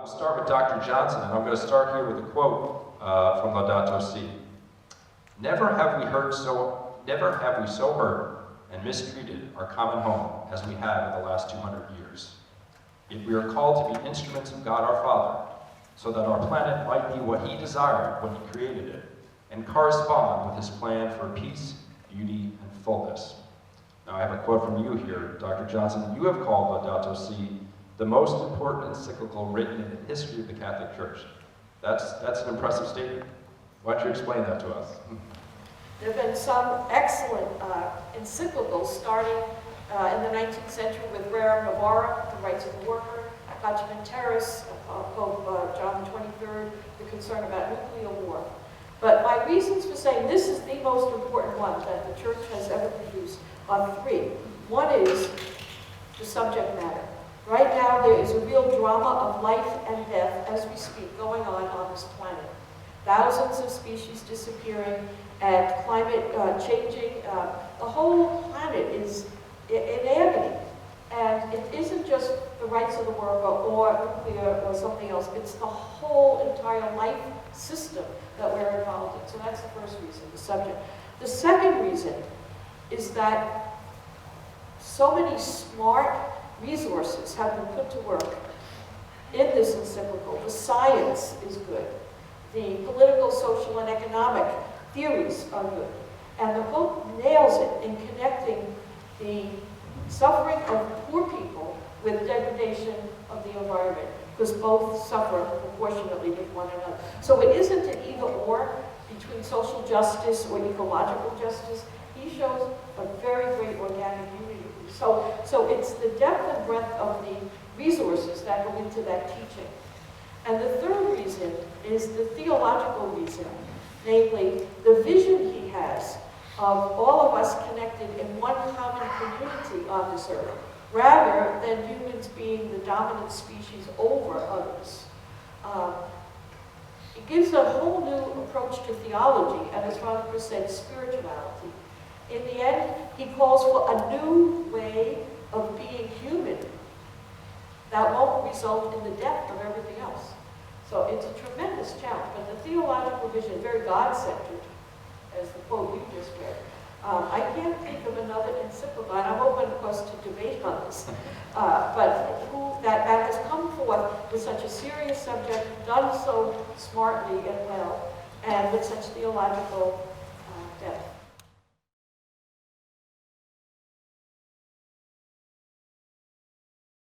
start with Dr. Johnson, and I'm going to start here with a quote from Laudato Si. Never have we so hurt and mistreated our common home as we have in the last 200 years. Yet we are called to be instruments of God our Father, so that our planet might be what He desired when He created it, and correspond with His plan for peace, beauty, and fullness. Now I have a quote from you here, Dr. Johnson. You have called Laudato Si the most important encyclical written in the history of the Catholic Church. That's an impressive statement. Why don't you explain that to us? There have been some excellent encyclicals starting in the 19th century with Rerum Novarum, the rights of the worker, Pacem in Terris, Pope John XXIII, the concern about nuclear war. But my reasons for saying this is the most important one that the Church has ever produced are three. One is the subject matter. Right now there is a real drama of life and death as we speak going on this planet. Thousands of species disappearing and climate changing. The whole planet is in agony. And it isn't just the rights of the worker or nuclear or something else. It's the whole entire life system that we're involved in. So that's the first reason, the subject. The second reason is that so many smart resources have been put to work in this encyclical. The science is good. The political, social, and economic theories are good. And the Pope nails it in connecting the suffering of poor people with degradation of the environment, because both suffer proportionately with one another. So it isn't an either-or between social justice or ecological justice. He shows a very great organic unity. So it's the depth and breadth of the resources that go into that teaching. And the third reason is the theological reason, namely the vision he has of all of us connected in one common community on this earth, rather than humans being the dominant species over others. It gives a whole new approach to theology, and as Father Chris said, spirituality. In the end, he calls for a new way of being human that won't result in the death of everything else. So it's a tremendous challenge, but the theological vision, very God-centered, as the quote you just read. I can't think of another encyclical, and I'm open, of course, to debate on this, but that has come forth with such a serious subject, done so smartly and well, and with such theological